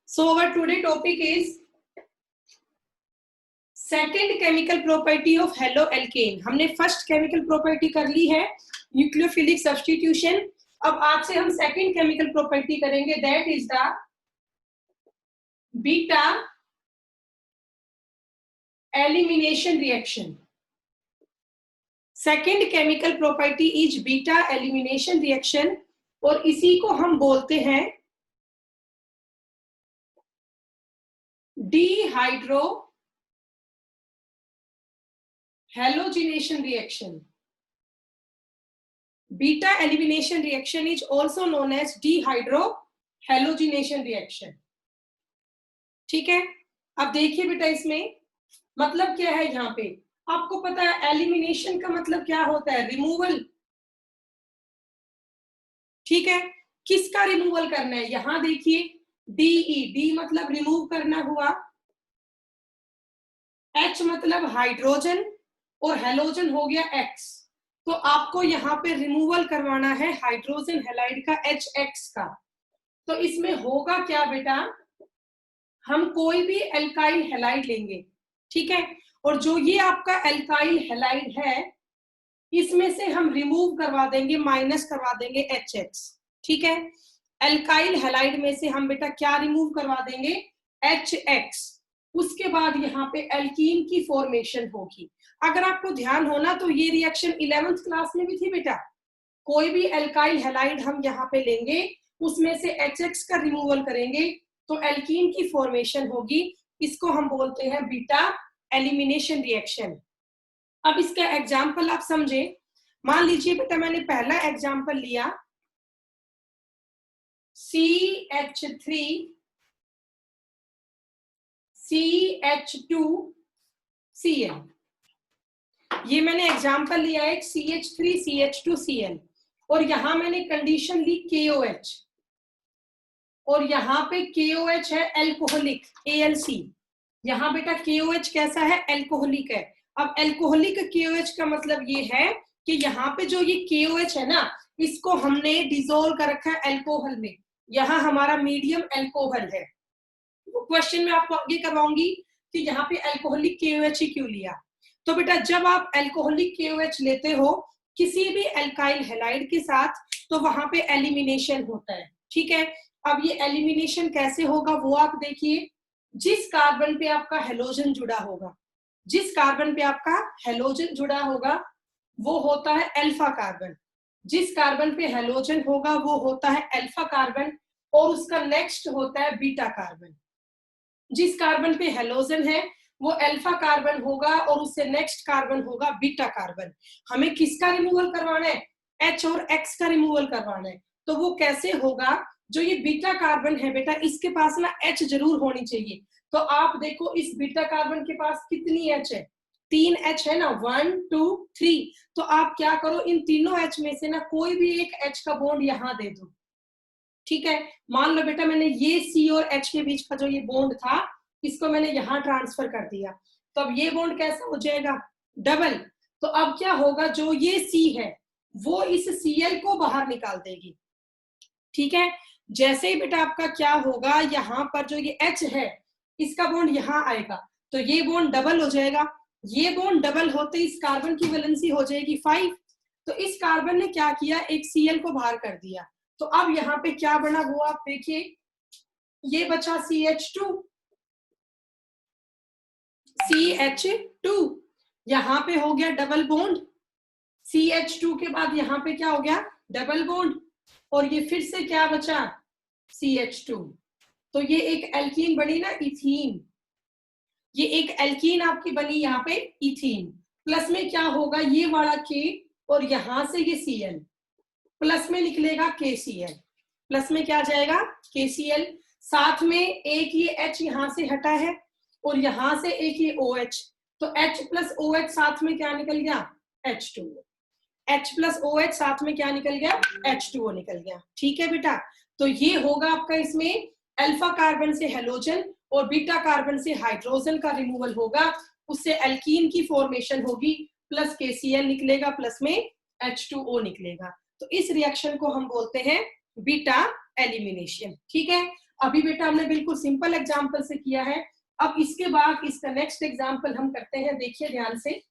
So our today topic is second chemical property of halo alkane. हमने first chemical property कर ली है nucleophilic substitution. अब आज से हम सेकेंड केमिकल प्रॉपर्टी करेंगे, that is the beta elimination reaction. Second chemical property is beta elimination reaction और इसी को हम बोलते हैं dehydro halogenation reaction. Beta elimination reaction is also known as dehydrohalogenation reaction. ठीक है, अब देखिए बेटा इसमें मतलब क्या है। यहाँ पे आपको पता है एलिमिनेशन का मतलब क्या होता है, रिमूवल। ठीक है, किसका रिमूवल करना है? यहाँ देखिए डी मतलब रिमूव करना हुआ, H मतलब हाइड्रोजन और हेलोजन हो गया X। तो आपको यहाँ पे रिमूवल करवाना है हाइड्रोजन हैलाइड का HX का। तो इसमें होगा क्या बेटा, हम कोई भी एल्काइल हैलाइड लेंगे, ठीक है, और जो ये आपका एल्काइल हैलाइड है इसमें से हम रिमूव करवा देंगे, माइनस करवा देंगे HX। ठीक है, एल्काइल हैलाइड में से हम बेटा क्या रिमूव करवा देंगे, HX। उसके बाद यहाँ पे एल्कीन की फॉर्मेशन होगी। अगर आपको ध्यान होना तो ये रिएक्शन 11th क्लास में भी थी बेटा। कोई भी एल्काइल हैलाइड हम यहाँ पे लेंगे, उसमें से HX का रिमूवल करेंगे तो एल्कीन की फॉर्मेशन होगी। इसको हम बोलते हैं बीटा एलिमिनेशन रिएक्शन। अब इसका एग्जाम्पल आप समझे। मान लीजिए बेटा मैंने पहला एग्जाम्पल लिया CH3 CH2Cl। ये मैंने एग्जाम्पल लिया है CH3 CH2Cl और यहां मैंने कंडीशन ली KOH और यहाँ पे KOH है एल्कोहलिक ALC। यहाँ बेटा KOH कैसा है, एल्कोहलिक है। अब एल्कोहलिक KOH का मतलब ये है कि यहाँ पे जो ये KOH है ना, इसको हमने डिसोल्व कर रखा है एल्कोहल में। यहाँ हमारा मीडियम एल्कोहल है। क्वेश्चन में आपको आगे करवाऊंगी कि यहाँ पे एल्कोहलिक KOH ही क्यों लिया। तो बेटा जब आप एल्कोहलिक KOH लेते हो किसी भी एल्काइल हैलाइड के साथ तो वहां पे एलिमिनेशन होता है। ठीक है, अब ये एलिमिनेशन कैसे होगा वो आप देखिए। जिस कार्बन पे आपका हेलोजन जुड़ा होगा, जिस कार्बन पे आपका हेलोजन जुड़ा होगा वो होता है अल्फा कार्बन। जिस कार्बन पे हेलोजन होगा वो होता है अल्फा कार्बन और उसका नेक्स्ट होता है बीटा कार्बन। जिस कार्बन पे हेलोजन है वो अल्फा कार्बन होगा और उससे नेक्स्ट कार्बन होगा बीटा कार्बन। हमें किसका रिमूवल करवाना है, H और X का रिमूवल करवाना है। तो वो कैसे होगा, जो ये बीटा कार्बन है बेटा इसके पास ना H जरूर होनी चाहिए। तो आप देखो इस बीटा कार्बन के पास कितनी H है, 3 H है ना, 1 2 3। तो आप क्या करो, इन तीनों H में से ना कोई भी एक H का बॉन्ड यहाँ दे दो। ठीक है, मान लो बेटा मैंने ये C और H के बीच का जो ये बॉन्ड था इसको मैंने यहाँ ट्रांसफर कर दिया। तो अब ये बॉन्ड कैसा हो जाएगा, डबल। तो अब क्या होगा, जो ये C है वो इस Cl को बाहर निकाल देगी। ठीक है, जैसे ही बेटा आपका क्या होगा, यहाँ पर जो ये H है इसका बॉन्ड यहाँ आएगा तो ये बॉन्ड डबल हो जाएगा। ये बॉन्ड डबल होते इस कार्बन की वैलेंसी हो जाएगी 5। तो इस कार्बन ने क्या किया, एक Cl को बाहर कर दिया। तो अब यहाँ पे क्या बना वो आप देखिए, ये बचा CH2 यहाँ पे हो गया डबल बॉन्ड। CH2 के बाद यहाँ पे क्या हो गया, डबल बॉन्ड और ये फिर से क्या बचा, CH2। तो ये एक एल्कीन बनी ना, इथीन। ये एक एल्कीन आपकी बनी यहाँ पे इथीन। प्लस में क्या होगा, ये वाला K और यहां से ये Cl, प्लस में निकलेगा KCl। प्लस में क्या जाएगा, KCl। साथ में एक ये H यहाँ से हटा है और यहां से एक ये OH। तो H प्लस OH साथ में क्या निकल गया, H2O। H प्लस OH साथ में क्या निकल गया, H2O निकल गया। ठीक है बेटा, तो ये होगा आपका इसमें अल्फा कार्बन से हेलोजन और बीटा कार्बन से हाइड्रोजन का रिमूवल होगा, उससे एल्कीन की फॉर्मेशन होगी, प्लस KCl निकलेगा, प्लस में H2O निकलेगा। तो इस रिएक्शन को हम बोलते हैं बीटा एलिमिनेशन। ठीक है, अभी बेटा हमने बिल्कुल सिंपल एग्जांपल से किया है। अब इसके बाद इसका नेक्स्ट एग्जांपल हम करते हैं, देखिए ध्यान से।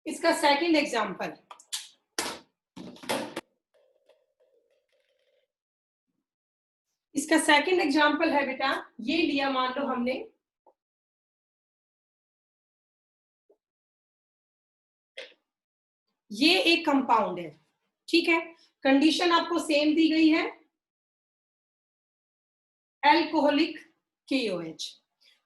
इसका सेकंड एग्जांपल, इसका सेकंड एग्जांपल है बेटा, ये लिया मान लो हमने, ये एक कंपाउंड है। ठीक है, कंडीशन आपको सेम दी गई है, एल्कोहलिक KOH।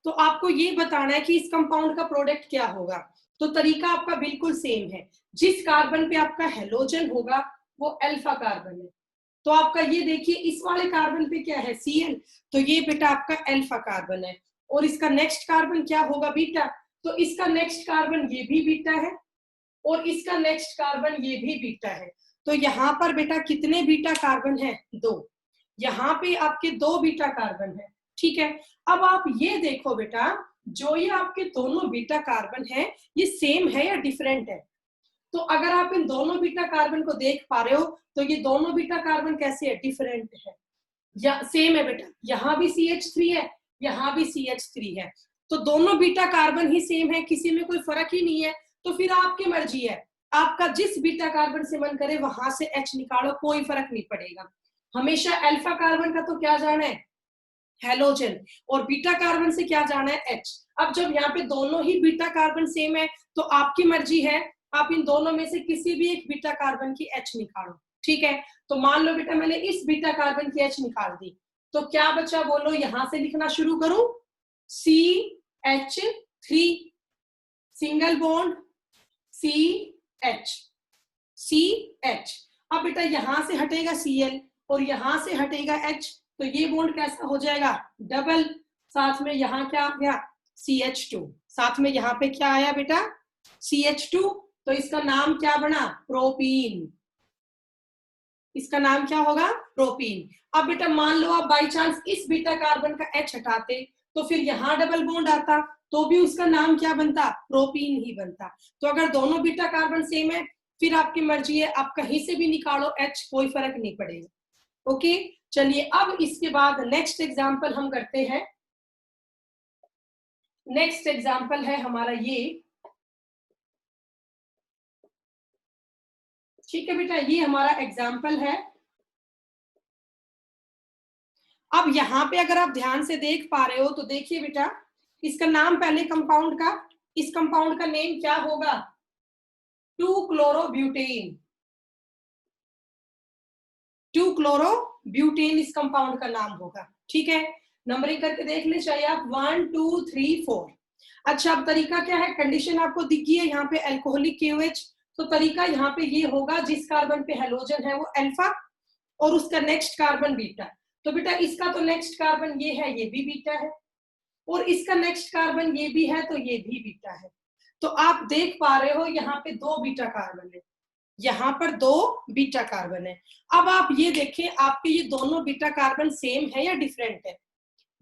तो आपको ये बताना है कि इस कंपाउंड का प्रोडक्ट क्या होगा। तो तरीका आपका बिल्कुल सेम है, जिस कार्बन पे आपका हेलोजन होगा वो अल्फा कार्बन है। तो आपका ये देखिए इस वाले कार्बन पे क्या है, Cl, तो ये बेटा आपका अल्फा कार्बन है। और इसका नेक्स्ट कार्बन क्या होगा, बीटा। तो इसका नेक्स्ट कार्बन ये भी बीटा है और इसका नेक्स्ट कार्बन ये भी बीटा है। तो यहाँ पर बेटा कितने बीटा कार्बन है, 2। यहाँ पे आपके 2 बीटा कार्बन है। ठीक है, अब आप ये देखो बेटा, जो ये आपके दोनों बीटा कार्बन है ये सेम है या डिफरेंट है। तो अगर आप इन दोनों बीटा कार्बन को देख पा रहे हो तो ये दोनों बीटा कार्बन कैसे है, डिफरेंट है या सेम है बेटा। यहाँ भी CH3 है, यहाँ भी CH3 है, तो दोनों बीटा कार्बन ही सेम है, किसी में कोई फर्क ही नहीं है। तो फिर आपकी मर्जी है, आपका जिस बीटा कार्बन से मन करे वहां से H निकालो, कोई फर्क नहीं पड़ेगा। हमेशा अल्फा कार्बन का तो क्या जाना है, हेलोजन, और बीटा कार्बन से क्या जाना है, H। अब जब यहाँ पे दोनों ही बीटा कार्बन सेम है तो आपकी मर्जी है, आप इन दोनों में से किसी भी एक बीटा कार्बन की H निकालो। ठीक है, तो मान लो बेटा मैंने इस बीटा कार्बन की H निकाल दी, तो क्या बचा बोलो, यहां से लिखना शुरू करूं, CH3 सिंगल बॉन्ड CH। अब बेटा यहां से हटेगा Cl और यहां से हटेगा H, तो ये बॉन्ड कैसा हो जाएगा, डबल। साथ में यहाँ क्या आ गया, CH2। साथ में यहाँ पे क्या आया बेटा, CH2। तो इसका नाम क्या बना, प्रोपीन। इसका नाम क्या होगा, प्रोपीन। अब बेटा मान लो आप बाई चांस इस बीटा कार्बन का H हटाते तो फिर यहाँ डबल बॉन्ड आता, तो भी उसका नाम क्या बनता, प्रोपीन ही बनता। तो अगर दोनों बीटा कार्बन सेम है फिर आपकी मर्जी है, आप कहीं से भी निकालो H, कोई फर्क नहीं पड़ेगा। ओके, चलिए अब इसके बाद नेक्स्ट एग्जाम्पल हम करते हैं। नेक्स्ट एग्जाम्पल है हमारा ये। ठीक है बेटा, ये हमारा एग्जाम्पल है। अब यहाँ पे अगर आप ध्यान से देख पा रहे हो तो देखिए बेटा, इसका नाम पहले कंपाउंड का, इस कंपाउंड का नेम क्या होगा, 2-क्लोरोब्यूटेन। 2-क्लोरोब्यूटेन इस कंपाउंड का नाम होगा। ठीक है, नंबरिंग करके देख ले चाहिए आप, 1 2 3 4। अच्छा, अब तरीका क्या है, कंडीशन आपको दिखी है यहाँ पे अल्कोहलिक KOH, तो तरीका यहाँ पे ये होगा, जिस कार्बन पे हेलोजन है वो अल्फा और उसका नेक्स्ट कार्बन बीटा। तो बेटा इसका तो नेक्स्ट कार्बन ये है, ये भी बीटा है, और इसका नेक्स्ट कार्बन ये भी है तो ये भी बीटा है। तो आप देख पा रहे हो यहाँ पे 2 बीटा कार्बन है, यहाँ पर 2 बीटा कार्बन है। अब आप ये देखें, आपके ये दोनों बीटा कार्बन सेम है या डिफरेंट है।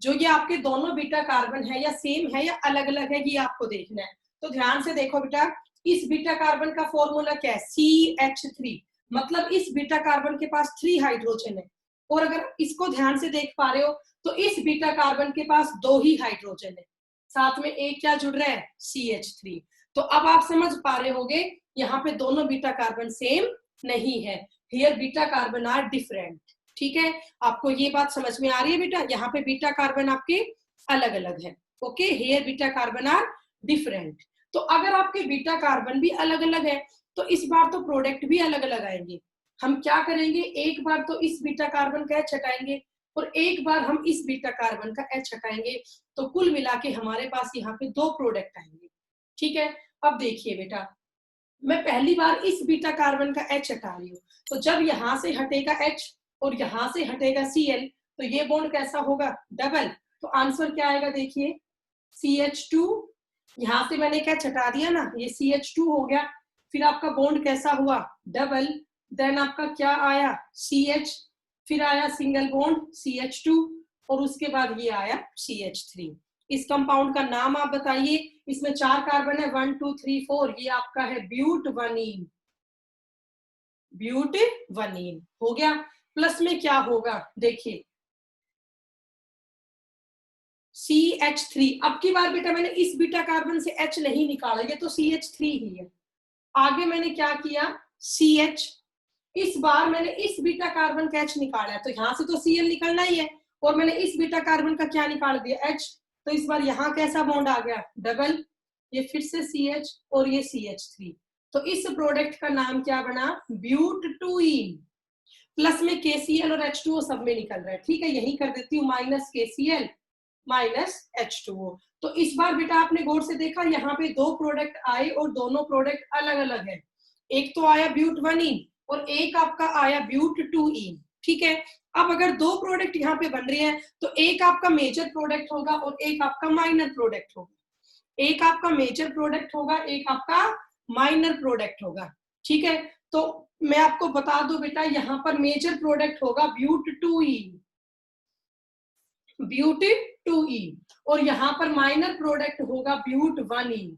जो ये आपके दोनों बीटा कार्बन है या सेम है या अलग अलग है, ये आपको देखना है। तो ध्यान से देखो बेटा, इस बीटा कार्बन का फॉर्मूला क्या है, CH3, मतलब इस बीटा कार्बन के पास 3 हाइड्रोजन है। और अगर इसको ध्यान से देख पा रहे हो तो इस बीटा कार्बन के पास 2 ही हाइड्रोजन है, साथ में एक क्या जुड़ रहा है, CH3। तो अब आप समझ पा रहे होगे यहाँ पे दोनों बीटा कार्बन सेम नहीं है, here beta carbon are different. ठीक है, आपको ये बात समझ में आ रही है बेटा, यहाँ पे बीटा कार्बन आपके अलग अलग है। Okay, here beta carbon are different. तो अगर आपके बीटा कार्बन भी अलग अलग है तो इस बार तो प्रोडक्ट भी अलग अलग आएंगे। हम क्या करेंगे, एक बार तो इस बीटा कार्बन का H हटाएंगे और एक बार हम इस बीटा कार्बन का H हटाएंगे, तो कुल मिला के हमारे पास यहाँ पे 2 प्रोडक्ट आएंगे। ठीक है, अब देखिए बेटा, मैं पहली बार इस बीटा कार्बन का H हटा रही हूँ, तो जब यहाँ से हटेगा H और यहाँ से हटेगा Cl, तो ये बॉन्ड कैसा होगा, डबल। तो आंसर क्या आएगा, देखिए CH2, यहाँ से मैंने क्या हटा दिया ना, ये CH2 हो गया, फिर आपका बॉन्ड कैसा हुआ, डबल, देन आपका क्या आया, CH, फिर आया सिंगल बॉन्ड CH2 और उसके बाद ये आया CH3। इस कंपाउंड का नाम आप बताइए। इसमें 4 कार्बन है, 1 2 3 4, ये आपका है ब्यूटवनीन। ब्यूटवनीन हो गया। प्लस में क्या होगा देखिए, CH3। अब की बार बेटा मैंने इस बीटा कार्बन से H नहीं निकाला, ये तो CH3 ही है। आगे मैंने क्या किया, CH, इस बार मैंने इस बीटा कार्बन का H निकाला है, तो यहां से तो Cl निकलना ही है, और मैंने इस बीटा कार्बन का क्या निकाल दिया, H। तो इस बार यहाँ कैसा बॉन्ड आ गया, डबल, ये फिर से CH और ये CH3। तो इस प्रोडक्ट का नाम क्या बना, ब्यूटटूइन। प्लस में KCl और H2O सब में निकल रहा है, ठीक है, यही कर देती हूँ, माइनस KCl माइनस H2O। तो इस बार बेटा आपने गौर से देखा, यहाँ पे 2 प्रोडक्ट आए और दोनों प्रोडक्ट अलग अलग है। एक तो आया ब्यूटवनीन और एक आपका आया ब्यूटटूइन, ठीक है। अब अगर 2 प्रोडक्ट यहाँ पे बन रहे हैं तो एक आपका मेजर प्रोडक्ट होगा और एक आपका माइनर प्रोडक्ट होगा। एक आपका मेजर प्रोडक्ट होगा, एक आपका माइनर प्रोडक्ट होगा, ठीक है। तो मैं आपको बता दूं बेटा, यहाँ पर मेजर प्रोडक्ट होगा ब्यूटटूइन, ब्यूटटूइन, और यहाँ पर माइनर प्रोडक्ट होगा ब्यूटवनीन।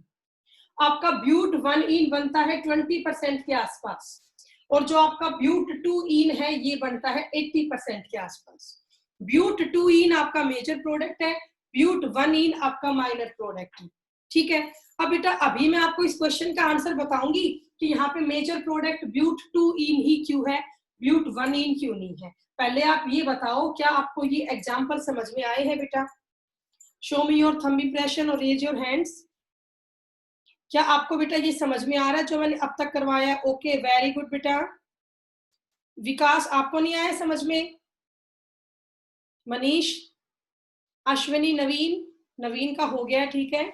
आपका ब्यूटवनीन बनता है 20% के आसपास, और जो आपका ब्यूटटूइन है ये बनता है 80% के आसपास। ब्यूटटूइन आपका मेजर प्रोडक्ट है, ब्यूटवनीन आपका माइनर प्रोडक्ट है, ठीक है। अब बेटा अभी मैं आपको इस क्वेश्चन का आंसर बताऊंगी कि यहाँ पे मेजर प्रोडक्ट ब्यूटटूइन ही क्यों है, ब्यूटवनीन क्यों नहीं है। पहले आप ये बताओ, क्या आपको ये एग्जाम्पल समझ में आए हैं बेटा? Show me your thumb impression और रेज योर हैंड्स। क्या आपको बेटा ये समझ में आ रहा है जो मैंने अब तक करवाया है? ओके, वेरी गुड बेटा। विकास, आपको नहीं आया समझ में? मनीष, अश्विनी, नवीन, नवीन का हो गया, ठीक है।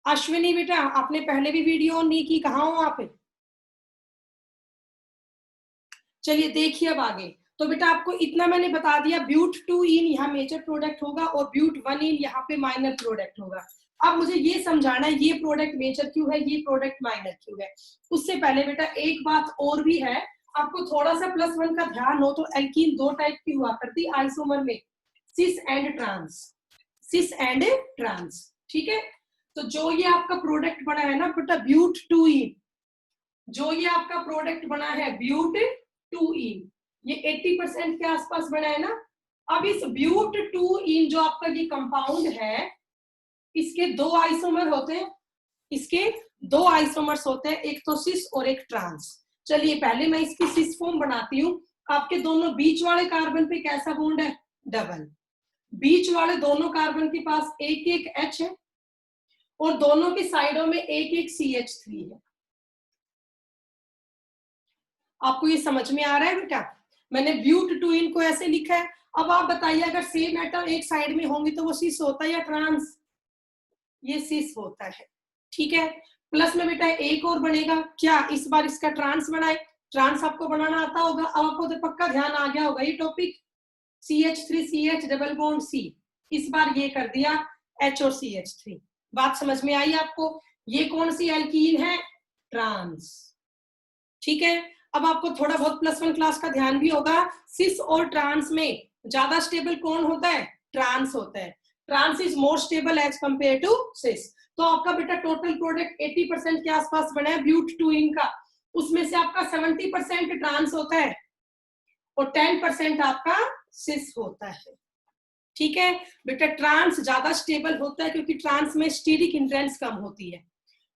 अश्विनी बेटा आपने पहले भी वीडियो ऑन नहीं की, कहाँ हो आप? चलिए देखिए अब आगे। तो बेटा आपको इतना मैंने बता दिया, ब्यूटटूइन यहाँ मेजर प्रोडक्ट होगा और ब्यूटवनीन यहाँ पे माइनर प्रोडक्ट होगा। अब मुझे ये समझाना है ये प्रोडक्ट मेजर क्यों है, ये प्रोडक्ट माइनर क्यों है। उससे पहले बेटा एक बात और भी है, आपको थोड़ा सा +1 का ध्यान हो तो एल्कीन 2 टाइप की हुआ करती आइसोमर में, cis and trans, cis and trans, ठीक है। तो जो ये आपका प्रोडक्ट बना है ना बेटा ब्यूटटूइन, जो ये आपका प्रोडक्ट बना है ब्यूटटूइन, ये 80% के आसपास बना है ना। अब इस ब्यूटटूइन जो आपका ये कंपाउंड है, इसके 2 आइसोमर होते हैं, इसके 2 आइसोमर्स होते हैं, एक तो सिस और एक ट्रांस। चलिए पहले मैं इसकी सिस फॉर्म बनाती हूँ। आपके दोनों बीच वाले कार्बन पे कैसा बॉन्ड है, डबल। बीच वाले दोनों कार्बन के पास एक एक H है और दोनों की साइडों में एक एक CH3 है। आपको ये समझ में आ रहा है बेटा? मैंने ब्यूटटूइन को ऐसे लिखा है। अब आप बताइए अगर सेम एटम एक साइड में होंगे तो वो सिस होता है या ट्रांस? ये सिस होता है, ठीक है। प्लस में बेटा एक और बनेगा, क्या इस बार इसका ट्रांस बनाए? ट्रांस आपको बनाना आता होगा, अब आपको तो पक्का ध्यान आ गया होगा ये topic. CH3CH double bond C, इस बार ये कर दिया H और CH3। बात समझ में आई आपको? ये कौन सी एल्कीन है, ट्रांस, ठीक है। अब आपको थोड़ा बहुत +1 क्लास का ध्यान भी होगा, सिस और ट्रांस में ज्यादा स्टेबल कौन होता है, ट्रांस होता है। Trans is more stable as compare to cis. तो आपका बेटा टोटल प्रोडक्ट 80% के आसपास बना है ब्यूटटूइन का, उसमें से आपका 70% ट्रांस होता है और 10% आपका सिस होता है, ठीक है बेटा। ट्रांस ज्यादा स्टेबल होता है क्योंकि ट्रांस में स्टीरिक हिंड्रेंस कम होती है,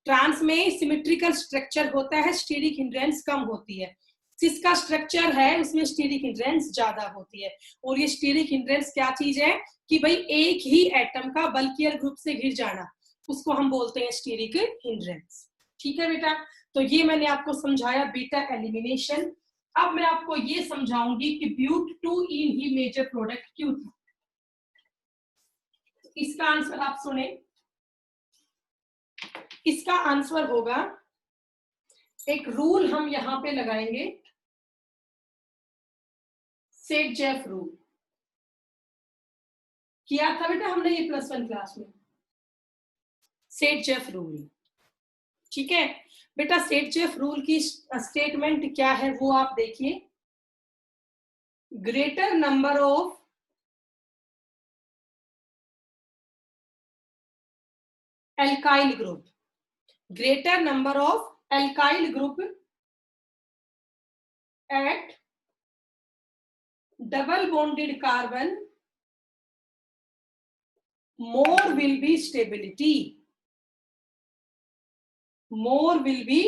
ट्रांस में सिमेट्रिकल स्ट्रक्चर होता है, स्टीरिक हिंड्रेंस कम होती है। सिस का स्ट्रक्चर है उसमें स्टीरिक हिंड्रेंस ज्यादा होती है। और ये स्टीरिक हिंड्रेंस क्या चीज है कि भाई एक ही एटम का बल्कियर ग्रुप से घिर जाना, उसको हम बोलते हैं स्टीरिक हिंड्रेंस, ठीक है बेटा। तो ये मैंने आपको समझाया बीटा एलिमिनेशन। अब मैं आपको ये समझाऊंगी कि ब्यूटटूइन ही मेजर प्रोडक्ट क्यों था। इसका आंसर आप सुने, इसका आंसर होगा, एक रूल हम यहां पे लगाएंगे, सेट-जेफ रूल। किया था बेटा हमने ये +1 क्लास में, सेट-जेफ रूल, ठीक है बेटा। सेट-जेफ रूल की स्टेटमेंट क्या है वो आप देखिए, greater number of alkyl group, greater number of alkyl group at double bonded carbon, more will be stability, more will be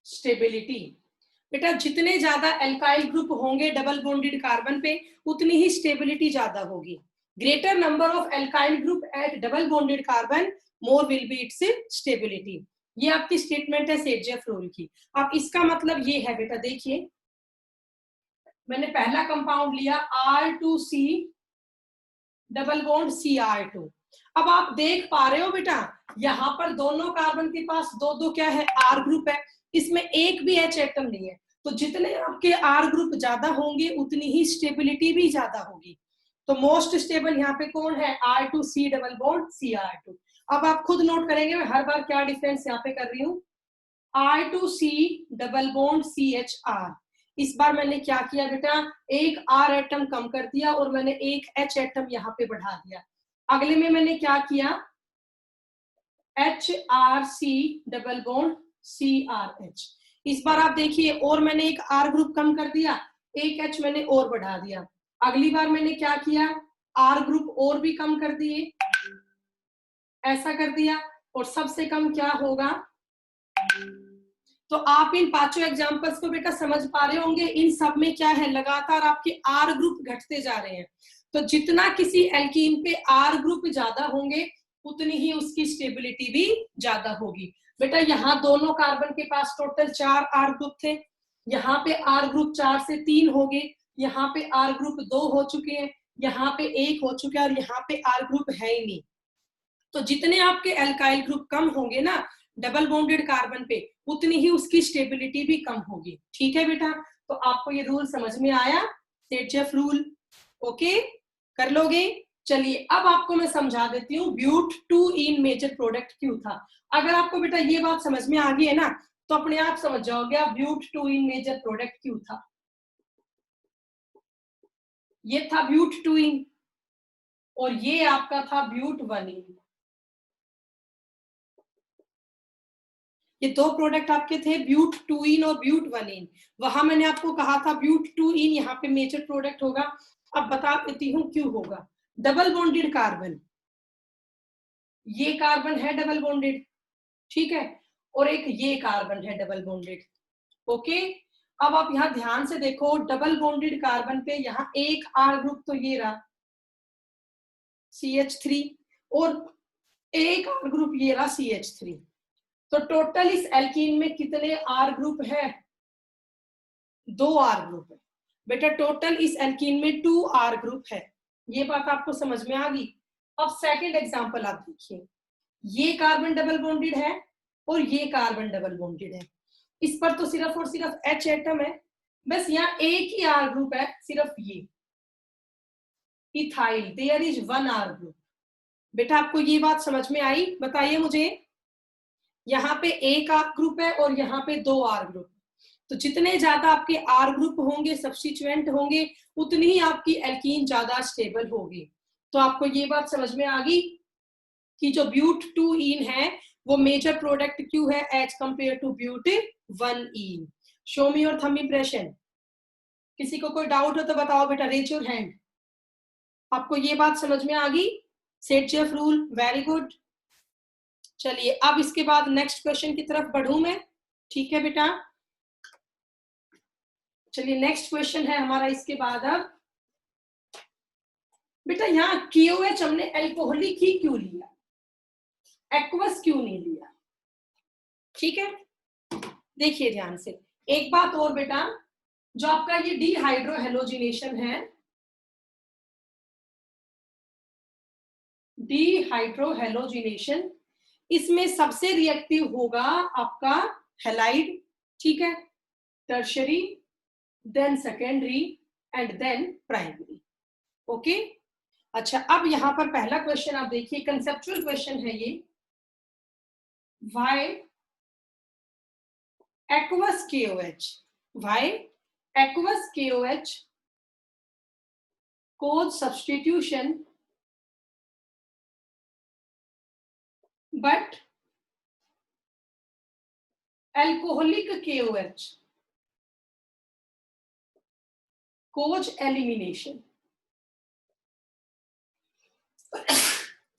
stability. बेटा जितने ज्यादा एल्काइल ग्रुप होंगे डबल बॉन्डेड कार्बन पे उतनी ही स्टेबिलिटी ज्यादा होगी. Greater number of alkyl group at double bonded carbon, more will be its stability. ये आपकी स्टेटमेंट है सेडजेफ रूल की. अब इसका मतलब ये है बेटा, देखिए मैंने पहला कंपाउंड लिया R2C डबल बॉन्ड Cr2. अब आप देख पा रहे हो बेटा, यहाँ पर दोनों कार्बन के पास दो दो क्या है, R ग्रुप है, इसमें एक भी H एटम नहीं है. तो जितने आपके R ग्रुप ज्यादा होंगे उतनी ही स्टेबिलिटी भी ज्यादा होगी. तो मोस्ट स्टेबल यहाँ पे कौन है, R2C डबल बॉन्ड Cr2. अब आप खुद नोट करेंगे मैं हर बार क्या डिफरेंस यहाँ पे कर रही हूँ. R2C double bond CHR. इस बार मैंने क्या किया बेटा, एक R एटम कम कर दिया और मैंने एक H एटम यहाँ पे बढ़ा दिया. अगले में मैंने क्या किया, HRC डबल बॉन्ड CRH. इस बार आप देखिए और मैंने एक R ग्रुप कम कर दिया, एक H मैंने और बढ़ा दिया. अगली बार मैंने क्या किया, R ग्रुप और भी कम कर दिए, ऐसा कर दिया. और सबसे कम क्या होगा, तो आप इन पांचों एग्जांपल्स को बेटा समझ पा रहे होंगे. इन सब में क्या है, लगातार आपके R ग्रुप घटते जा रहे हैं. तो जितना किसी एल्कीन पे R ग्रुप ज्यादा होंगे उतनी ही उसकी स्टेबिलिटी भी ज्यादा होगी. बेटा यहाँ दोनों कार्बन के पास टोटल 4 R ग्रुप थे, यहाँ पे R ग्रुप 4 से 3 हो गए, यहाँ पे R ग्रुप 2 हो चुके हैं, यहाँ पे 1 हो चुका है और यहाँ पे R ग्रुप है ही नहीं. तो जितने आपके एल्काइल ग्रुप कम होंगे ना डबल बॉन्डेड कार्बन पे, उतनी ही उसकी स्टेबिलिटी भी कम होगी. ठीक है बेटा, तो आपको ये रूल समझ में आया, सेडजेफ रूल. ओके, कर लोगे. चलिए अब आपको मैं समझा देती हूँ ब्यूट 2 इन मेजर प्रोडक्ट क्यों था. अगर आपको बेटा ये बात समझ में आ गई है ना, तो अपने आप समझ जाओगे आप ब्यूट 2 इन मेजर प्रोडक्ट क्यों था. ये था ब्यूट 2 इन और ये आपका था ब्यूट 1 इन. ये दो प्रोडक्ट आपके थे, ब्यूट 2 इन और ब्यूट 1 इन. वहां मैंने आपको कहा था ब्यूट 2 इन यहाँ पे मेजर प्रोडक्ट होगा. अब बता देती हूँ क्यों होगा. डबल बॉन्डेड कार्बन, ये कार्बन है डबल बॉन्डेड, ठीक है, और एक ये कार्बन है डबल बॉन्डेड. ओके, अब आप यहाँ ध्यान से देखो, डबल बॉन्डेड कार्बन पे यहाँ एक R ग्रुप तो ये रहा CH3 और एक R ग्रुप ये रहा CH3. तो टोटल इस एल्कीन में कितने R ग्रुप है, 2 R ग्रुप है. बेटा टोटल इस एल्कीन में 2 R ग्रुप है. ये बात आपको समझ में आ गई. अब सेकंड एग्जांपल आप देखिए, ये कार्बन डबल बॉन्डेड है और ये कार्बन डबल बॉन्डेड है. इस पर तो सिर्फ और सिर्फ H एटम है, बस यहाँ एक ही R ग्रुप है, सिर्फ ये ethyl, there is 1 R group. बेटा आपको ये बात समझ में आई, बताइए मुझे. यहाँ पे एक R ग्रुप है और यहाँ पे 2 R ग्रुप. तो जितने ज्यादा आपके R ग्रुप होंगे, सब्स्टिट्यूएंट होंगे, उतनी ही आपकी एल्कीन ज्यादा स्टेबल होगी. तो आपको ये बात समझ में आ गई कि जो ब्यूट 2 इन है वो मेजर प्रोडक्ट क्यों है as compare to but 1 ene. Show me your thumb impression. किसी को कोई डाउट हो तो बताओ बेटा, रेज योर हैंड. आपको ये बात समझ में आ गई, सेडजेफ रूल, वेरी गुड. चलिए अब इसके बाद नेक्स्ट क्वेश्चन की तरफ बढ़ूं मैं. ठीक है बेटा, चलिए नेक्स्ट क्वेश्चन है हमारा इसके बाद. अब बेटा यहाँ KOH हमने एल्कोहलिक ही क्यों लिया, एक्वस क्यों नहीं लिया. ठीक है, देखिए ध्यान से एक बात और बेटा, जो आपका ये डिहाइड्रोहेलोजिनेशन है, डिहाइड्रोहेलोजिनेशन, इसमें सबसे रिएक्टिव होगा आपका हैलाइड. ठीक है, tertiary, then secondary and then primary. Okay, अच्छा अब यहां पर पहला क्वेश्चन आप देखिए, कंसेप्चुअल क्वेश्चन है ये. Why aqueous KOH, why aqueous KOH cause substitution but alcoholic KOH cause elimination.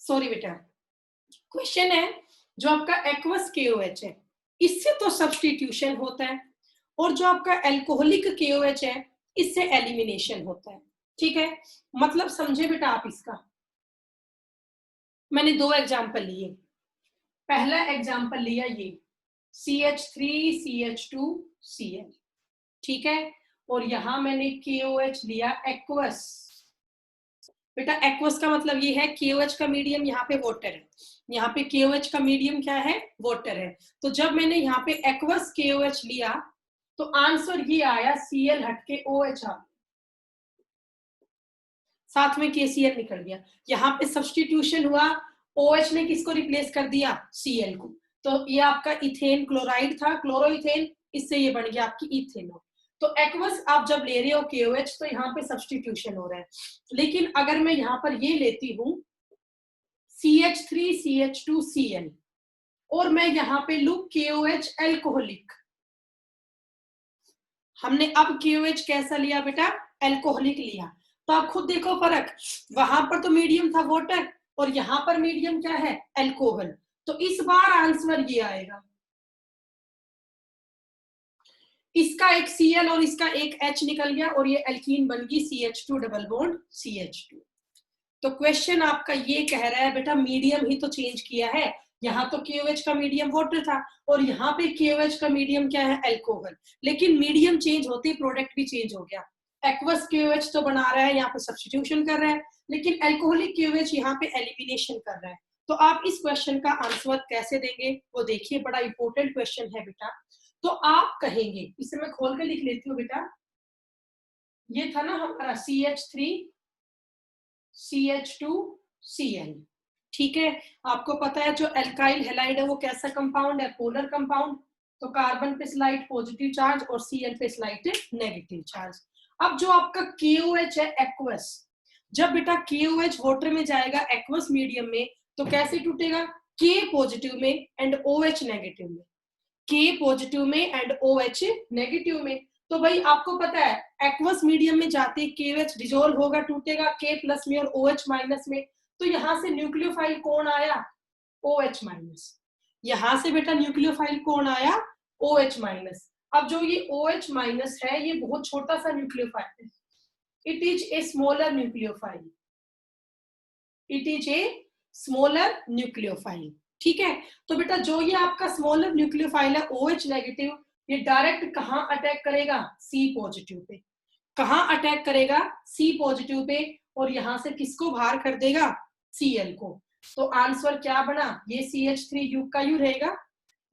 Sorry बेटा, क्वेश्चन है जो आपका एक्वस KOH है इससे तो सब्स्टिट्यूशन होता है, और जो आपका एल्कोहलिक KOH है इससे एलिमिनेशन होता है। ठीक है, मतलब समझे बेटा आप इसका। मैंने दो एग्जाम्पल लिए। पहला एग्जाम्पल लिया ये CH3CH2Cl, ठीक है, और यहां मैंने KOH लिया एक्वस। बेटा एक्वस का मतलब ये है KOH का मीडियम यहाँ पे वाटर है, यहाँ पे KOH का मीडियम क्या है, वाटर है। तो जब मैंने यहाँ पे एक्वस KOH लिया तो आंसर ये आया Cl हटके OH आ, साथ में KCl निकल गया। यहाँ पे सब्स्टिट्यूशन हुआ, OH ने किसको रिप्लेस कर दिया, Cl को। तो ये आपका इथेन क्लोराइड था, क्लोरोइथेन, इससे ये बन गया आपकी इथेनॉल। तो एक्वस आप जब ले रहे हो KOH तो यहाँ पे सब्स्टिट्यूशन हो रहा है। लेकिन अगर मैं यहाँ पर ये लेती हूँ CH3CH2Cl और मैं यहाँ पे लू KOH एल्कोहलिक, हमने अब KOH कैसा लिया बेटा, एल्कोहलिक लिया। तो आप खुद देखो फर्क, वहां पर तो मीडियम था वाटर और यहाँ पर मीडियम क्या है, एल्कोहल। तो इस बार आंसर ये आएगा, इसका एक Cl और इसका एक H निकल गया और ये एल्कीन बन गई CH2 डबल बॉन्ड CH2। तो क्वेश्चन आपका ये कह रहा है बेटा मीडियम ही तो चेंज किया है, यहाँ तो KOH का मीडियम वाटर था और यहाँ पे KOH का मीडियम क्या है, एल्कोहल। लेकिन मीडियम चेंज होते प्रोडक्ट भी चेंज हो गया। एक्वस KOH तो बना रहा है, यहाँ पे सब्स्टिट्यूशन कर रहा है, लेकिन एल्कोहलिक KOH यहाँ पे एलिमिनेशन कर रहा है। तो आप इस क्वेश्चन का आंसर कैसे देंगे वो देखिए, बड़ा इंपॉर्टेंट क्वेश्चन है बेटा। तो आप कहेंगे, इसे मैं खोल के लिख लेती हूँ बेटा, ये था ना हमारा CH3CH2Cl, ठीक है। आपको पता है जो एल्काइल हैलाइड है वो कैसा कंपाउंड है, पोलर कंपाउंड। तो कार्बन पे स्लाइड पॉजिटिव चार्ज और Cl पे स्लाइड नेगेटिव चार्ज। अब जो आपका KOH है एक्वस, जब बेटा KOH वाटर में जाएगा एक्वस मीडियम में तो कैसे टूटेगा, K पॉजिटिव में एंड OH नेगेटिव में, K पॉजिटिव में एंड OH नेगेटिव में। तो भाई आपको पता है एक्वस मीडियम में जाते KOH डिसॉल्व होगा, टूटेगा K प्लस में और OH माइनस में। तो यहां से न्यूक्लियोफाइल कौन आया, OH माइनस। यहां से बेटा न्यूक्लियोफाइल कौन आया, OH माइनस। अब जो ये OH माइनस है ये बहुत छोटा सा न्यूक्लियोफाइल है, it is a smaller nucleophile, it is a smaller nucleophile, ठीक है। तो बेटा जो ये आपका स्मॉलर न्यूक्लियोफाइल है OH नेगेटिव, ये डायरेक्ट कहां अटैक करेगा, C पॉजिटिव पे। कहां अटैक करेगा, C पॉजिटिव पे, और यहां से किसको बाहर कर देगा, Cl को। तो आंसर क्या बना, ये CH3 यू का यू रहेगा,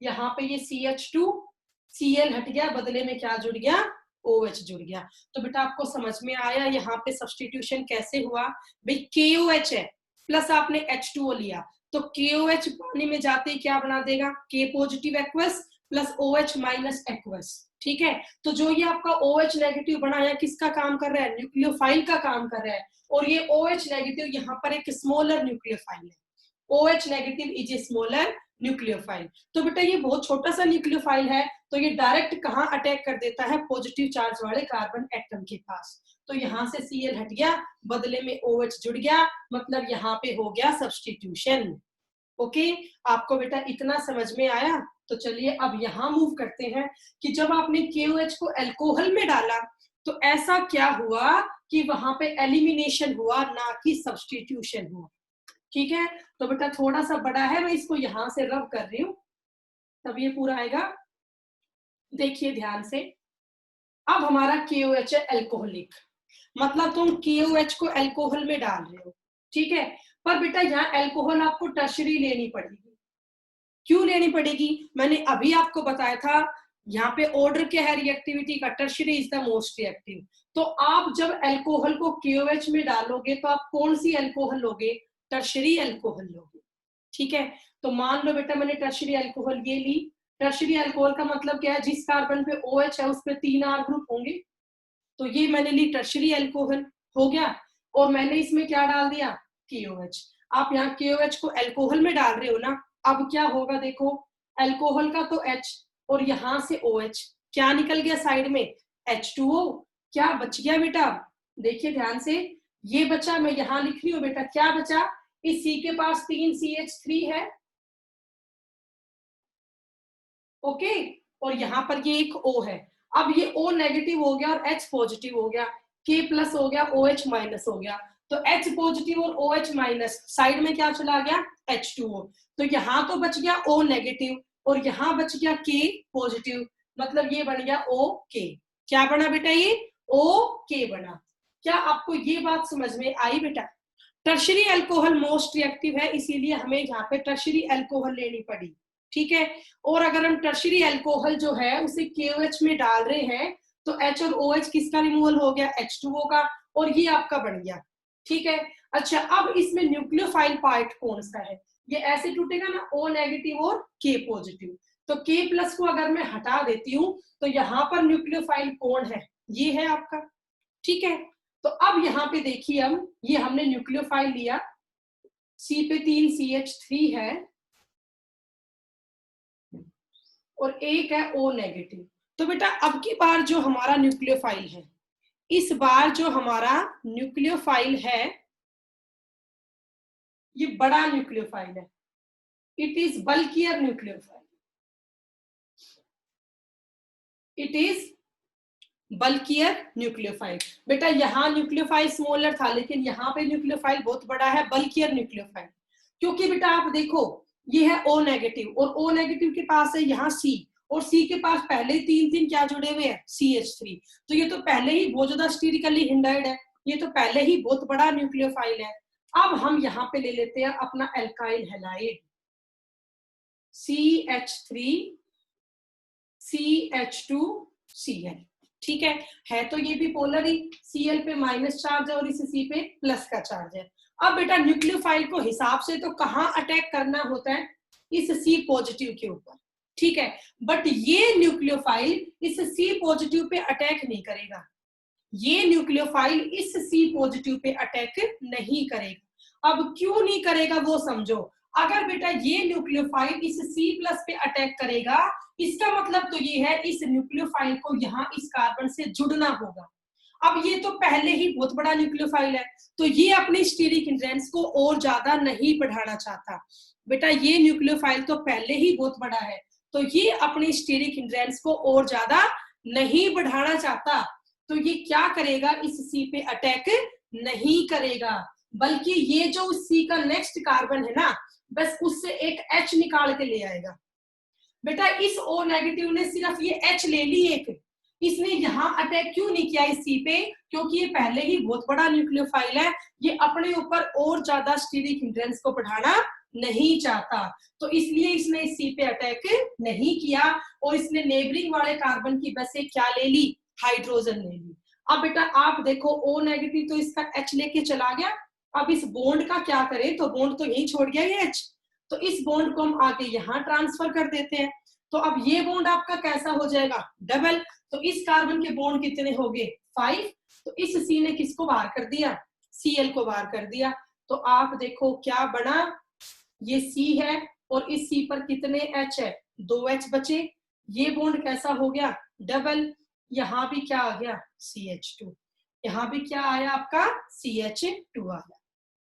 यहाँ पे ये CH2 Cl हट गया, बदले में क्या जुड़ गया, OH जुड़ गया। तो बेटा आपको समझ में आया यहाँ पे सब्स्टिट्यूशन कैसे हुआ। भाई KOH है प्लस आपने H2O लिया, तो KOH पानी में जाते ही क्या बना देगा, K positive aqueous plus OH minus aqueous, ठीक है। तो जो ये आपका OH नेगेटिव बनाया किसका काम कर रहा है, न्यूक्लियोफाइल का काम कर रहा है। और ये OH नेगेटिव यहाँ पर एक स्मॉलर न्यूक्लियोफाइल है, OH negative is a smaller nucleophile. तो बेटा ये बहुत छोटा सा न्यूक्लियोफाइल है, तो ये डायरेक्ट कहाँ अटैक कर देता है, पॉजिटिव चार्ज वाले कार्बन एटम के पास। तो यहाँ से Cl हट गया, बदले में OH जुड़ गया, मतलब यहाँ पे हो गया सब्स्टिट्यूशन। ओके, आपको बेटा इतना समझ में आया। तो चलिए अब यहाँ मूव करते हैं कि जब आपने KOH को अल्कोहल में डाला तो ऐसा क्या हुआ कि वहां पे एलिमिनेशन हुआ, ना कि सब्स्टिट्यूशन हुआ, ठीक है। तो बेटा थोड़ा सा बड़ा है, मैं इसको यहां से रब कर रही हूं तब ये पूरा आएगा। देखिए ध्यान से, अब हमारा KOH है अल्कोहलिक, मतलब तुम KOH को अल्कोहल में डाल रहे हो, ठीक है। पर बेटा यहाँ अल्कोहल आपको टर्शरी लेनी पड़ेगी। क्यों लेनी पड़ेगी, मैंने अभी आपको बताया था यहाँ पे ऑर्डर क्या है रिएक्टिविटी का, tertiary is the most reactive. तो आप जब अल्कोहल को KOH में डालोगे तो आप कौन सी अल्कोहल लोगे, टर्शरी अल्कोहल लोगे, ठीक है। तो मान लो बेटा मैंने टर्शरी अल्कोहल ये ली, टर्शरी अल्कोहल का मतलब क्या है, जिस कार्बन पे OH है उस पे 3 R ग्रुप होंगे, तो ये मैंने ली टर्शरी अल्कोहल, हो गया। और मैंने इसमें क्या डाल दिया, KOH। आप यहाँ KOH को अल्कोहल में डाल रहे हो ना, अब क्या होगा देखो, अल्कोहल का तो H और यहां से OH, क्या निकल गया साइड में, H2O। क्या बच गया बेटा, देखिए ध्यान से, ये बचा, मैं यहां लिख रही हूँ बेटा, क्या बचा, इस C के पास 3 CH3 है, ओके, और यहाँ पर ये एक O है। अब ये O नेगेटिव हो गया और H पॉजिटिव हो गया, K प्लस हो गया, OH माइनस हो गया, तो H पॉजिटिव और OH माइनस, साइड में क्या चला गया, H2O। तो यहाँ तो बच गया O नेगेटिव और यहाँ बच गया K पॉजिटिव, मतलब ये बन गया OK। क्या बना बेटा, ये OK बना। क्या आपको ये बात समझ में आई बेटा? टर्शरी अल्कोहल मोस्ट रिएक्टिव है, इसीलिए हमें यहाँ पे टर्शरी अल्कोहल लेनी पड़ी, ठीक है। और अगर हम टर्शरी अल्कोहल जो है उसे KOH में डाल रहे हैं तो H और OH किसका रिमूवल हो गया, H2O का, और ये आपका बन गया, ठीक है। अच्छा, अब इसमें न्यूक्लियोफाइल पार्ट कौन सा है, ये ऐसे टूटेगा ना, O नेगेटिव और K पॉजिटिव, तो K प्लस को अगर मैं हटा देती हूँ तो यहाँ पर न्यूक्लियोफाइल कौन है, ये है आपका, ठीक है। तो अब यहाँ पे देखिए, हम ये हमने न्यूक्लियोफाइल लिया, C पे 3 CH3 है और एक है O नेगेटिव। तो बेटा अब की बार जो हमारा न्यूक्लियोफाइल है, इस बार जो हमारा न्यूक्लियोफाइल है, ये बड़ा न्यूक्लियोफाइल है, it is bulkier nucleophile, it is bulkier nucleophile. बेटा यहाँ न्यूक्लियोफाइल स्मॉलर था, लेकिन यहाँ पे न्यूक्लियोफाइल बहुत बड़ा है, बल्कियर न्यूक्लियोफाइल। क्योंकि बेटा आप देखो, ये है O नेगेटिव और O नेगेटिव के पास है यहाँ C, और C के पास पहले ही 3 क्या जुड़े हुए हैं, CH3। तो ये तो पहले ही बहुत ज्यादा स्टीरिकली हिंडाइड है, ये तो पहले ही बहुत बड़ा न्यूक्लियोफाइल है। अब हम यहाँ पे ले लेते हैं अपना एल्काइल हैलाइड, CH3 CH2Cl, ठीक है तो ये भी पोलर ही, Cl पे माइनस चार्ज है और इस C पे प्लस का चार्ज है। अब बेटा न्यूक्लियोफाइल को हिसाब से तो कहाँ अटैक करना होता है, इस C पॉजिटिव के ऊपर, ठीक है, बट ये न्यूक्लियोफाइल इस C पॉजिटिव पे अटैक नहीं करेगा, ये न्यूक्लियोफाइल इस C पॉजिटिव पे अटैक नहीं करेगा। अब क्यों नहीं करेगा वो समझो, अगर बेटा ये न्यूक्लियोफाइल इस C प्लस पे अटैक करेगा, इसका मतलब तो ये है इस न्यूक्लियोफाइल को यहाँ इस कार्बन से जुड़ना होगा। अब ये तो पहले ही बहुत बड़ा न्यूक्लियोफाइल है, तो ये अपनी स्टीरिक हिंड्रेंस को और ज्यादा नहीं बढ़ाना चाहता। बेटा ये न्यूक्लियोफाइल तो पहले ही बहुत बड़ा है, तो ये अपनी स्टीरिक हिंड्रेंस को और ज्यादा नहीं बढ़ाना चाहता, तो ये क्या करेगा, इस C पे अटैक नहीं करेगा, बल्कि ये जो C का नेक्स्ट कार्बन है ना, बस उससे एक H निकाल के ले आएगा। बेटा इस O नेगेटिव ने सिर्फ ये H ले ली एक, इसने यहाँ अटैक क्यों नहीं किया इस C पे, क्योंकि ये पहले ही बहुत बड़ा न्यूक्लियोफाइल है, ये अपने ऊपर और ज्यादा स्टीरिक हिंड्रेंस को बढ़ाना नहीं चाहता, तो इसलिए इसने इस C पे अटैक नहीं किया और इसने नेबरिंग वाले कार्बन की वजह से क्या ले ली, हाइड्रोजन ले ली। अब बेटा आप देखो O नेगेटिव तो इसका H लेके चला गया, अब इस बॉन्ड का क्या करें, तो बॉन्ड तो यही छोड़ गया ये H, तो इस बॉन्ड को हम आगे यहाँ ट्रांसफर कर देते हैं, तो अब ये बॉन्ड आपका कैसा हो जाएगा, डबल, तो इस कार्बन के बॉन्ड कितने हो गए 5, तो इस C ने किसको बाहर कर दिया, Cl को बाहर कर दिया, तो आप देखो क्या बना, ये C है और इस C पर कितने H है, 2 H बचे, ये बॉन्ड कैसा हो गया डबल, यहाँ भी क्या आ गया CH2, यहाँ भी क्या आया आपका CH2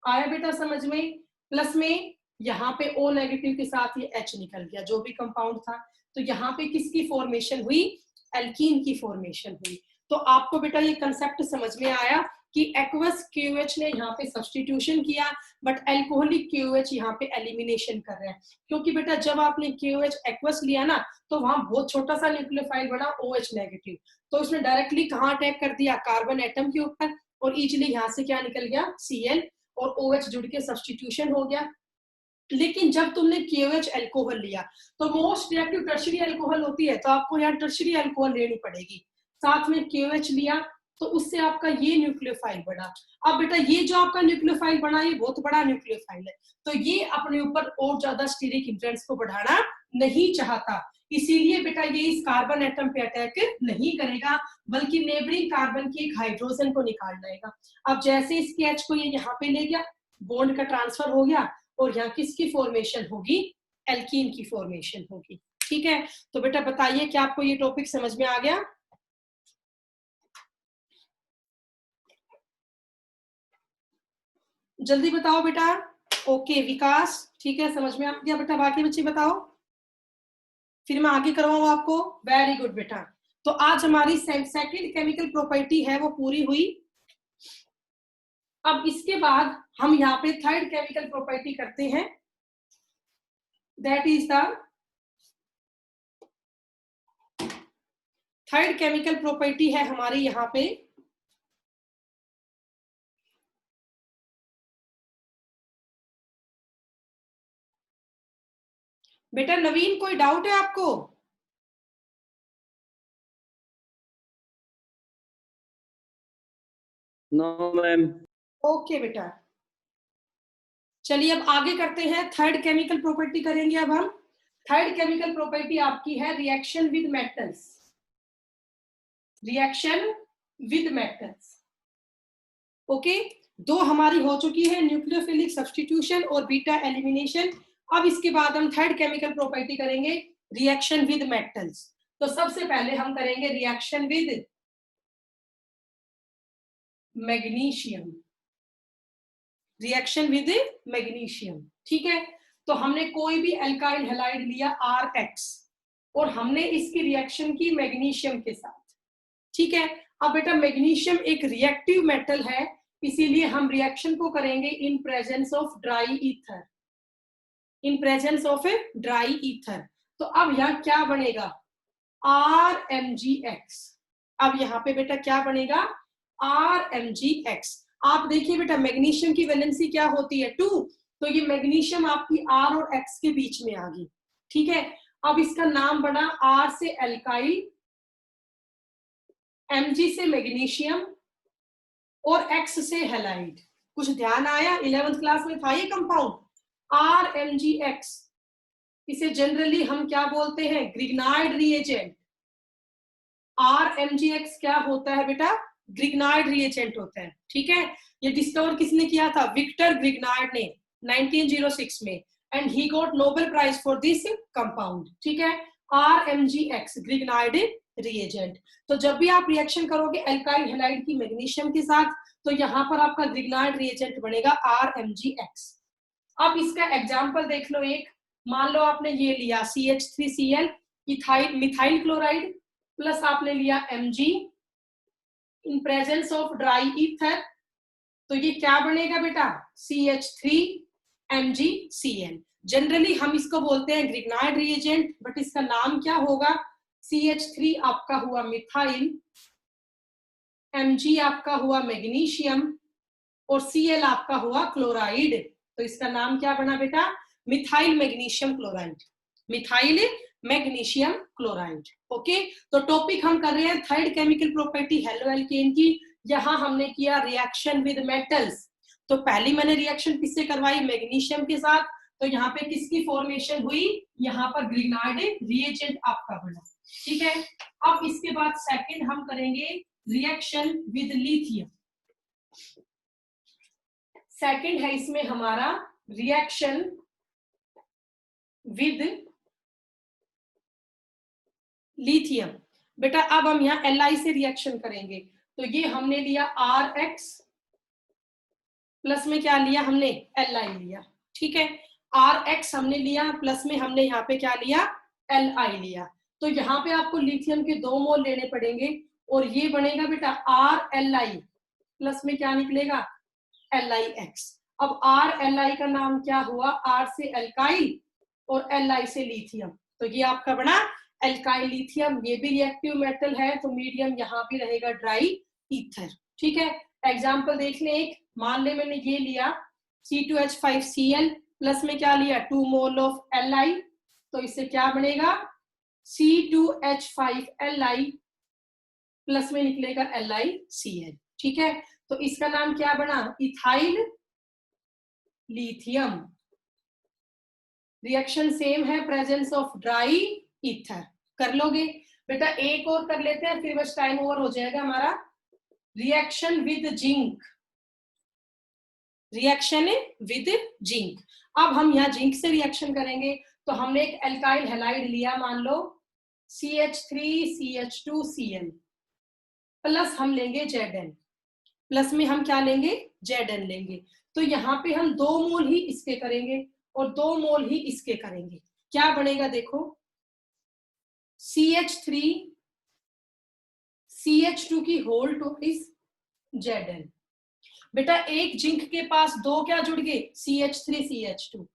आया बेटा समझ में। प्लस में यहाँ पे O नेगेटिव के साथ ये H निकल गया जो भी कंपाउंड था, तो यहाँ पे किसकी फॉर्मेशन हुई, एल्कीन की फॉर्मेशन हुई। तो आपको बेटा ये कंसेप्ट समझ में आया कि एक्वस KOH ने यहाँ पे सब्स्टिट्यूशन किया, बट एल्कोहलिक KOH यहाँ पे एलिमिनेशन कर रहे हैं, क्योंकि बेटा जब आपने KOH एक्वस लिया ना, तो वहां बहुत छोटा सा न्यूक्लियोफाइल बना OH नेगेटिव, तो उसने डायरेक्टली कहाँ अटैक कर दिया, कार्बन एटम के ऊपर, और इजिली यहाँ से क्या निकल गया Cl और OH जुड़ के सब्स्टिट्यूशन हो गया। लेकिन जब तुमने KOH अल्कोहल लिया, तो मोस्ट रिएक्टिव टर्शरी अल्कोहल होती है, तो आपको यहाँ टर्शरी अल्कोहल लेनी पड़ेगी, साथ में KOH लिया, तो उससे आपका ये न्यूक्लियोफाइल बना। अब बेटा ये जो आपका न्यूक्लियोफाइल बना, ये बहुत बड़ा न्यूक्लियोफाइल है, तो ये अपने ऊपर और ज्यादा स्टीरिक हिंड्रेंस को बढ़ाना नहीं चाहता, इसीलिए बेटा ये इस कार्बन एटम पे अटैक नहीं करेगा, बल्कि नेबरिंग कार्बन की एक हाइड्रोजन को निकाल लाएगा। अब जैसे इसके H को ये यहाँ पे ले गया, बॉन्ड का ट्रांसफर हो गया, और यहाँ किसकी फॉर्मेशन होगी, एल्कीन की फॉर्मेशन होगी। ठीक है, तो बेटा बताइए क्या आपको ये टॉपिक समझ में आ गया? जल्दी बताओ बेटा। ओके विकास, ठीक है, समझ में आ गया बेटा। बाकी बच्चे बताओ, फिर मैं आगे करवाऊँ आपको। वेरी गुड बेटा। तो आज हमारी सेकंड केमिकल प्रॉपर्टी है वो पूरी हुई। अब इसके बाद हम यहाँ पे थर्ड केमिकल प्रॉपर्टी करते हैं, that is the third chemical property है हमारी यहाँ पे बेटा। नवीन कोई डाउट है आपको? No ma'am. ओके बेटा, चलिए अब आगे करते हैं। थर्ड केमिकल प्रॉपर्टी करेंगे अब हम। थर्ड केमिकल प्रॉपर्टी आपकी है reaction with metals. Reaction with metals, okay. दो हमारी हो चुकी है, न्यूक्लियोफिलिक सब्स्टिट्यूशन और बीटा एलिमिनेशन। अब इसके बाद हम थर्ड केमिकल प्रॉपर्टी करेंगे रिएक्शन विद मेटल्स। तो सबसे पहले हम करेंगे reaction with magnesium. Reaction with magnesium, ठीक है। तो हमने कोई भी एल्काइल हैलाइड लिया RX और हमने इसकी रिएक्शन की मैग्नीशियम के साथ, ठीक है। अब बेटा मैग्नीशियम एक रिएक्टिव मेटल है, इसीलिए हम रिएक्शन को करेंगे in presence of dry ether. In presence of a dry ether. तो अब यहाँ क्या बनेगा? RMgX। अब यहाँ पे बेटा क्या बनेगा? RMgX। आप देखिए बेटा मैग्नीशियम की वैलेंसी क्या होती है? 2। तो ये मैग्नीशियम आपकी R और X के बीच में आ गई, ठीक है। अब इसका नाम बना R से एल्काइल, Mg से मैग्नीशियम और X से हैलाइड। कुछ ध्यान आया? 11th क्लास में था ये कंपाउंड RMgX। इसे जनरली हम क्या बोलते हैं? ग्रिग्नाइड रिएजेंट। RMgX क्या होता है बेटा? ग्रिग्नाइड रिएजेंट होता है, ठीक है। ये डिस्कवर किसने किया था? विक्टर ग्रिग्नाइड ने 1906 में, and he got Nobel prize for this compound, ठीक है। RMgX Grignard reagent. तो जब भी आप रिएक्शन करोगे एल्काइल हैलाइड की मैग्नीशियम के साथ, तो यहाँ पर आपका ग्रिग्नाइड रिएजेंट बनेगा RMgX। अब इसका एग्जाम्पल देख लो एक। मान लो आपने ये लिया CH3Cl ethyl methyl chloride plus आपने लिया Mg in presence of dry ether. तो ये क्या बनेगा बेटा? CH3MgCl। जनरली हम इसको बोलते हैं ग्रिग्नाइड रिएजेंट, बट इसका नाम क्या होगा? CH3 आपका हुआ मिथाइल, Mg आपका हुआ मैग्नीशियम और Cl आपका हुआ क्लोराइड। तो इसका नाम क्या बना बेटा? Methyl magnesium chloride. Methyl magnesium chloride, okay. तो टॉपिक हम कर रहे हैं थर्ड केमिकल प्रॉपर्टी हेलोएल्केन की। यहां हमने किया रिएक्शन विद मेटल्स। तो पहली मैंने रिएक्शन किससे करवाई? मैग्नीशियम के साथ। तो यहाँ पे किसकी फॉर्मेशन हुई? यहाँ पर ग्रिग्नाइड रिएजेंट आपका बना, ठीक है। अब इसके बाद सेकंड हम करेंगे रिएक्शन विद लिथियम। सेकंड है इसमें हमारा रिएक्शन विद लिथियम। बेटा अब हम यहाँ Li से रिएक्शन करेंगे। तो ये हमने लिया RX प्लस में क्या लिया हमने? Li लिया, ठीक है। RX हमने लिया प्लस में हमने यहाँ पे क्या लिया? Li लिया। तो यहाँ पे आपको लिथियम के 2 मोल लेने पड़ेंगे और ये बनेगा बेटा RLi प्लस में क्या निकलेगा? LiX। अब RLi का नाम क्या हुआ? R से एल्काइल और Li से लिथियम। तो ये आपका बना एल्काइल लिथियम। ये भी रिएक्टिव मेटल है, तो मीडियम यहाँ भी रहेगा ड्राई ईथर, ठीक है। एग्जाम्पल देख ले एक। मान ले मैंने ये लिया C2H5Cl प्लस में क्या लिया? 2 मोल ऑफ Li। तो इससे क्या बनेगा? C2H5Li प्लस में निकलेगा LiCl, ठीक है। तो इसका नाम क्या बना? Ethyl lithium. रिएक्शन सेम है, प्रेजेंस ऑफ ड्राई ईथर। कर लोगे बेटा? एक और कर लेते हैं फिर बस टाइम ओवर हो जाएगा हमारा। Reaction with zinc. Reaction with zinc. अब हम यहाँ जिंक से रिएक्शन करेंगे। तो हमने एक एल्काइल हैलाइड लिया, मान लो CH3CH2Cl प्लस हम लेंगे Zn, प्लस में हम क्या लेंगे, Zn लेंगे। तो यहाँ पे हम 2 मोल ही इसके करेंगे और 2 मोल ही इसके करेंगे। क्या बनेगा देखो, CH3 CH2 की होल ट्वाइस Zn। बेटा एक जिंक के पास 2 क्या जुड़ गए, CH3 CH2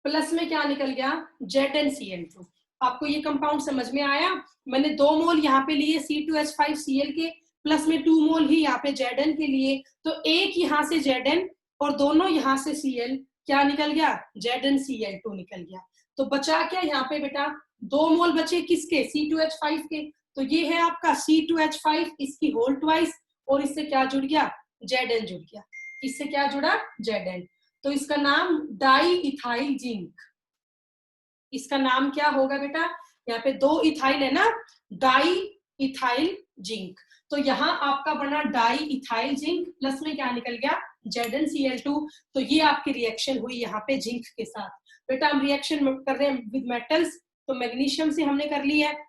प्लस में क्या निकल गया, ZnCl2। आपको ये कंपाउंड समझ में आया? मैंने 2 मोल यहाँ पे लिए C2H5Cl के, प्लस में 2 मोल ही यहाँ पे Zn के लिए। तो एक यहाँ से Zn और दोनों यहाँ से Cl, क्या निकल गया, ZnCl2 निकल गया। तो बचा क्या यहाँ पे बेटा, 2 मोल बचे किसके, C2H5 के। तो ये है आपका C2H5, इसकी होल ट्वाइस, और इससे क्या जुड़ गया, Zn जुड़ गया। इससे क्या जुड़ा, Zn। तो इसका नाम डाई इथाइल जिंक। इसका नाम क्या होगा बेटा, यहाँ पे 2 इथाइल है ना, डाई इथाइल जिंक। तो यहाँ आपका बना डाई इथाइल जिंक, प्लस में क्या निकल गया, ZnCl2। तो ये आपकी रिएक्शन हुई यहाँ पे जिंक के साथ। बेटा हम रिएक्शन कर रहे हैं विद मेटल्स, तो मैग्नीशियम से हमने कर ली है,